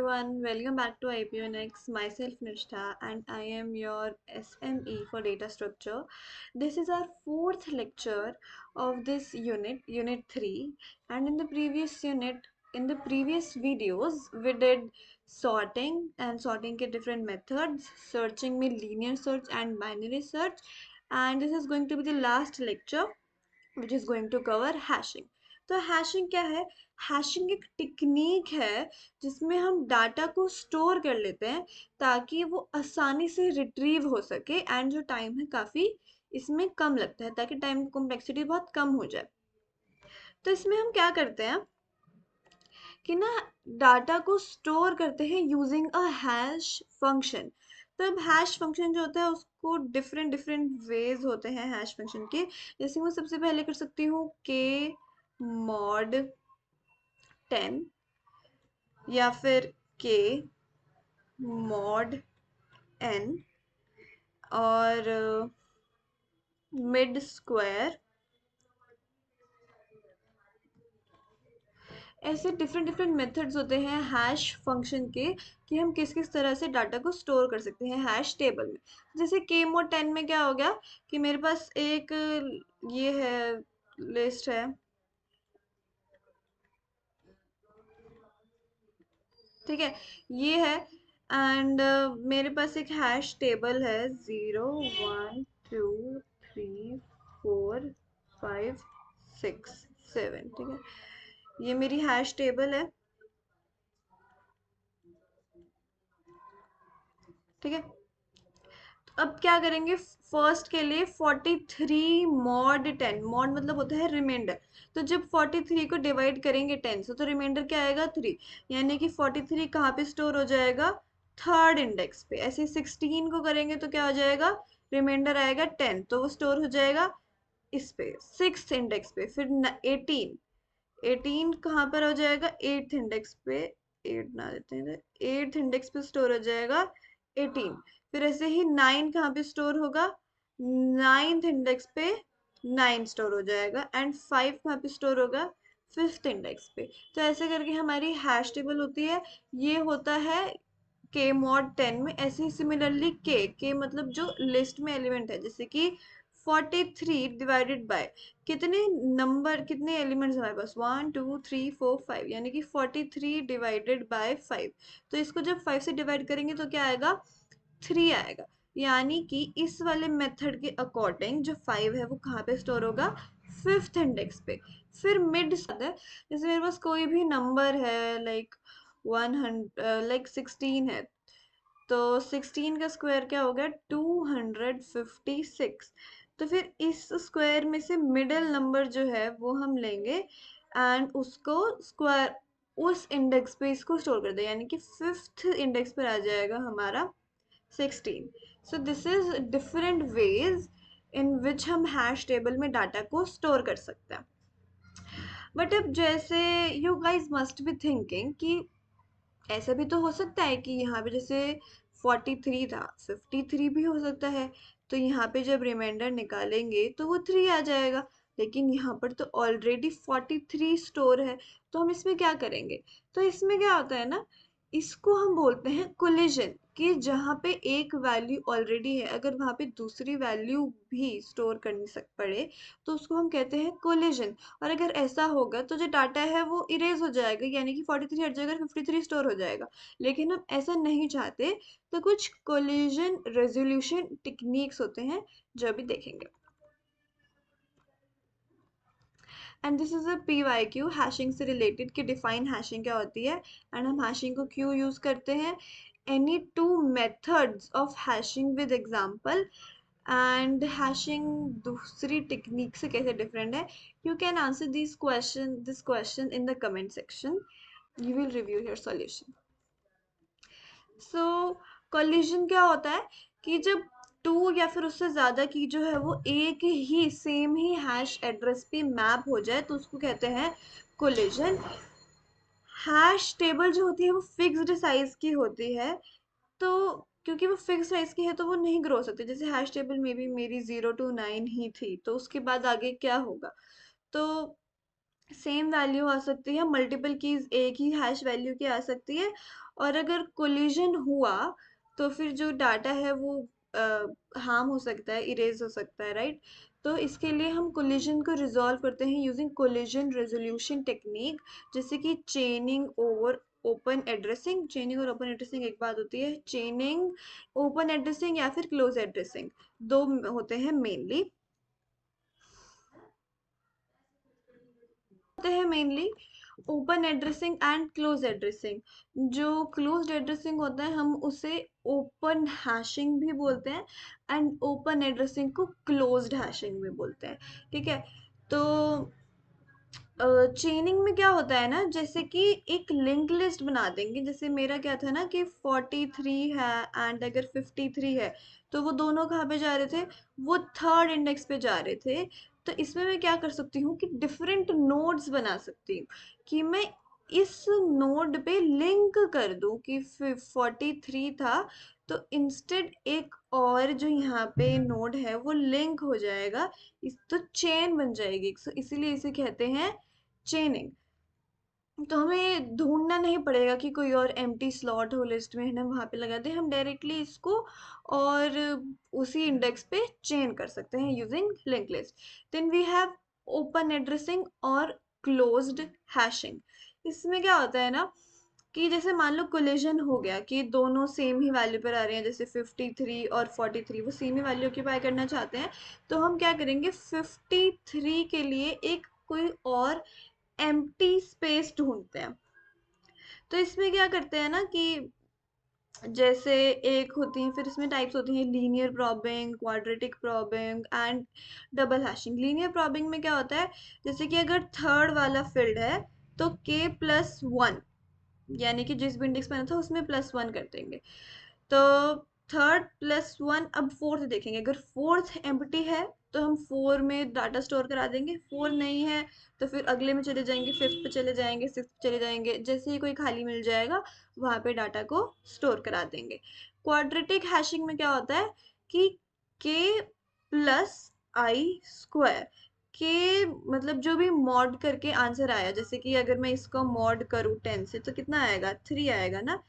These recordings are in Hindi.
everyone, welcome back to IPUNX. Myself Nishtha and I am your SME for data structure. This is our fourth lecture of this unit, unit 3, and in the previous unit, in the previous videos, we did sorting and sorting के different methods, searching में linear search and binary search, and this is going to be the last lecture which is going to cover hashing. तो हैशिंग क्या है? हैशिंग एक टेक्निक है जिसमें हम डाटा को स्टोर कर लेते हैं ताकि वो आसानी से रिट्रीव हो सके एंड जो टाइम है काफ़ी इसमें कम लगता है ताकि टाइम कॉम्प्लेक्सिटी बहुत कम हो जाए. तो इसमें हम क्या करते हैं कि ना डाटा को स्टोर करते हैं यूजिंग अ हैश फंक्शन. तो अब हैश फंक्शन जो होता है उसको डिफरेंट डिफरेंट वेज होते हैं हैश फंक्शन के. जैसे मैं सबसे पहले कर सकती हूँ के मॉड 10 या फिर के मॉड एन और मिड स्क्वायर. ऐसे डिफरेंट डिफरेंट मेथड्स होते हैं हैश फंक्शन के कि हम किस किस तरह से डाटा को स्टोर कर सकते हैं हैश टेबल में. जैसे के मोड 10 में क्या हो गया कि मेरे पास एक ये है लिस्ट है, ठीक है, ये है एंड मेरे पास एक हैश टेबल है 0 1 2 3 4 5 6 7. ठीक है, ये मेरी हैश टेबल है. ठीक है, अब क्या करेंगे फर्स्ट के लिए 43 मॉड 10. मॉड मतलब होता है रिमाइंडर. तो जब 43 को डिवाइड करेंगे 10 से तो रिमाइंडर क्या आएगा 3. यानी कि 43 कहाँ पे स्टोर हो जाएगा थर्ड इंडेक्स पे. ऐसे 16 को करेंगे तो क्या हो जाएगा रिमाइंडर आएगा 10 तो वो स्टोर हो जाएगा इस पे सिक्स इंडेक्स पे. फिर 18 18 कहाँ पर हो जाएगा एट्थ इंडेक्स पे. 8 ना देते हैं, एट्थ इंडेक्स पे स्टोर हो जाएगा 18. फिर ऐसे ही 9 कहाँ पे स्टोर होगा नाइन्थ इंडेक्स पे 9 स्टोर हो जाएगा एंड 5 कहाँ पे स्टोर होगा फिफ्थ इंडेक्स पे. तो ऐसे करके हमारी हैश टेबल होती है. ये होता है के मॉड 10 में. ऐसे ही सिमिलरली के मतलब जो लिस्ट में एलिमेंट है, जैसे कि 43 डिवाइडेड बाय कितने नंबर कितने एलिमेंट्स हमारे पास 1 2 3 4 5 यानी कि 43 डिवाइडेड बाय 5. तो इसको जब 5 से डिवाइड करेंगे तो क्या आएगा 3 आएगा. यानी कि इस वाले मेथड के अकॉर्डिंग जो 5 है वो कहाँ पे स्टोर होगा फिफ्थ इंडेक्स पे. फिर मिड है, जैसे मेरे पास कोई भी नंबर है लाइक 100 लाइक 16 है तो 16 का स्क्वायर क्या हो गया 256. तो फिर इस स्क्वायर में से मिडिल नंबर जो है वो हम लेंगे एंड उसको स्क्वायर उस इंडेक्स पे इसको स्टोर कर दे यानी कि फिफ्थ इंडेक्स पर आ जाएगा हमारा 16. So this is different ways in which हम हैश टेबल में डाटा को स्टोर कर सकते हैं. बट अब जैसे you guys must be thinking कि ऐसा भी तो हो सकता है कि यहाँ पे जैसे 43 था 53 भी हो सकता है. तो यहाँ पे जब रिमाइंडर निकालेंगे तो वो 3 आ जाएगा. लेकिन यहाँ पर तो ऑलरेडी 43 स्टोर है. तो हम इसमें क्या करेंगे? तो इसमें क्या होता है ना, इसको हम बोलते हैं कोलिजन. कि जहाँ पे एक वैल्यू ऑलरेडी है अगर वहाँ पे दूसरी वैल्यू भी स्टोर करनी सक पड़े तो उसको हम कहते हैं कोलिजन. और अगर ऐसा होगा तो जो डाटा है वो इरेज हो जाएगा यानी कि 43 हट जाएगा 53 स्टोर हो जाएगा. लेकिन हम ऐसा नहीं चाहते तो कुछ कोलिजन रेजोल्यूशन टेक्निक्स होते हैं जो अभी देखेंगे. And this is a PYQ hashing से रिलेटेड कि डिफाइन हैशिंग क्या होती है एंड हम हैशिंग को क्यों यूज करते हैं. Any two methods of hashing with example and hashing दूसरी टेक्निक से कैसे डिफरेंट है. You can answer this question in the comment section. You will review your solution. So collision क्या होता है कि जब टू या फिर उससे ज्यादा की जो है वो एक ही सेम ही हैश एड्रेस पे मैप हो जाए तो उसको कहते हैं कोलिजन. हैश टेबल जो होती है वो फिक्स्ड साइज की होती है. तो क्योंकि वो फिक्स साइज की है तो वो नहीं ग्रो हो सकती. जैसे हैश टेबल में भी मेरी 0 to 9 ही थी तो उसके बाद आगे क्या होगा. तो सेम वैल्यू आ सकती है, मल्टीपल कीज एक ही हैश वैल्यू की आ सकती है। और अगर कोलिजन हुआ तो फिर जो डाटा है वो हार्म हो सकता है, इरेज हो सकता है, राइट। तो इसके लिए हम कोलिजन को रिजॉल्व करते हैं यूजिंग कोलिजन रेजोल्यूशन टेक्निक, जैसे कि चेनिंग ओवर ओपन एड्रेसिंग। चेनिंग और ओपन एड्रेसिंग एक बात होती है, चेनिंग, ओपन एड्रेसिंग या फिर क्लोज एड्रेसिंग, दो होते हैं मेनली। होते हैं mainly open addressing and close addressing. जो क्लोज्ड एड्रेसिंग होता है हम उसे ओपन हैशिंग भी बोलते हैं, एंड ओपन एड्रेसिंग को क्लोज्ड हैशिंग भी बोलते हैं। ठीक है। तो चेनिंग में क्या होता है ना, जैसे कि एक लिंक लिस्ट बना देंगे। जैसे मेरा क्या था ना कि 43 है एंड अगर 53 है, तो वो दोनों कहाँ पे जा रहे थे, वो थर्ड इंडेक्स पे जा रहे थे। तो इसमें मैं क्या कर सकती हूँ कि डिफरेंट नोड्स बना सकती हूँ, कि मैं इस नोड पे लिंक कर दूं कि 43 था, तो इंस्टेड एक और जो यहाँ पे नोड है वो लिंक हो जाएगा, इस तो चेन बन जाएगी। सो इसीलिए इसे कहते हैं चेनिंग। तो हमें ढूंढना नहीं पड़ेगा कि कोई और एम्प्टी स्लॉट हो लिस्ट में, है ना, वहां पे लगा दे, हम डायरेक्टली इसको और उसी इंडेक्स पे चेन कर सकते हैं using link list. Then we have open addressing और क्लोज्ड हैशिंग। इसमें क्या होता है ना कि जैसे मान लो कोलिजन हो गया कि दोनों सेम ही वैल्यू पर आ रहे हैं, जैसे 53 और 43 वो सेम ही वैल्यू ऑक्यूपाई करना चाहते हैं, तो हम क्या करेंगे, 53 के लिए एक कोई और एम्प्टी स्पेस ढूंढते हैं। तो इसमें क्या करते हैं ना कि जैसे एक होती है, फिर इसमें टाइप्स होती हैं, linear probing, quadratic probing and double hashing. Linear probing में क्या होता है, जैसे कि अगर थर्ड वाला फील्ड है तो k+1, यानी कि जिस भी इंडेक्स में आना था उसमें +1 कर देंगे। तो थर्ड+1, अब फोर्थ देखेंगे, अगर फोर्थ एम्प्टी है तो हम फोर में डाटा स्टोर करा देंगे, फोर नहीं है तो फिर अगले में चले जाएंगे, फिफ्थ पे चले जाएंगे, सिक्स्थ पे चले जाएंगे, जैसे ही कोई खाली मिल जाएगा वहां पे डाटा को स्टोर करा देंगे। क्वाड्रेटिक हैशिंग में क्या होता है कि k+i², के मतलब जो भी मॉड करके आंसर आया, जैसे कि अगर मैं इसको मॉड करूँ 10 से तो कितना आएगा, 3 आएगा ना।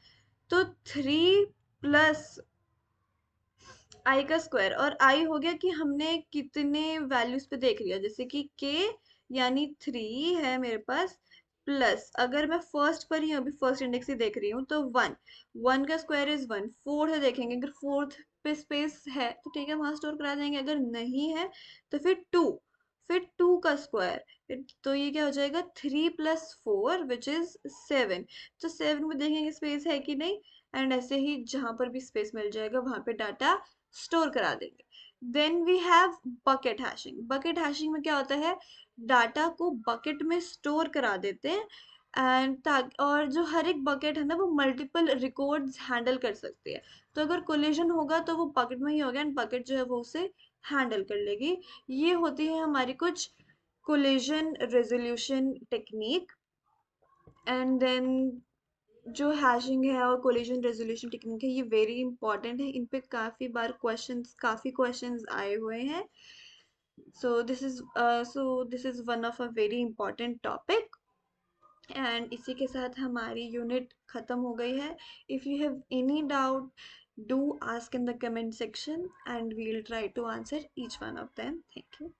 तो 3+i², और i हो गया कि हमने कितने वैल्यूज पे देख लिया, जैसे कि k यानी 3 है मेरे पास, प्लस अगर मैं फर्स्ट पर ही अभी फर्स्ट इंडेक्स ही देख रही हूँ तो 1, 1 का स्क्वायर इज 1। फोर्थ देखेंगे, अगर फोर्थ पे स्पेस है तो ठीक है वहां स्टोर करा देंगे, अगर नहीं है तो फिर 2, फिर 2 का स्क्वायर, तो ये क्या हो जाएगा, 3+4 विच इज 7। तो 7 में देखेंगे स्पेस है कि नहीं, एंड ऐसे ही जहां पर भी स्पेस मिल जाएगा वहां पे डाटा स्टोर करा देंगे। Then we have bucket hashing. Bucket hashing में क्या होता है, डाटा को बकेट में स्टोर करा देते हैं, एंड और जो हर एक बकेट है ना वो मल्टीपल रिकॉर्ड्स हैंडल कर सकती है। तो अगर कोलिजन होगा तो वो बकेट में ही होगा, एंड बकेट जो है वो उसे हैंडल कर लेगी। ये होती है हमारी कुछ collision resolution technique. And then जो हैशिंग है और कोलिजन रेजोल्यूशन टेक्निक है ये वेरी इंपॉर्टेंट है, इन पे काफी क्वेश्चंस आए हुए हैं। So this is one of a very important topic, and इसी के साथ हमारी यूनिट खत्म हो गई है। If you have any doubt, do ask in the comment section and we will try to answer each one of them. Thank you.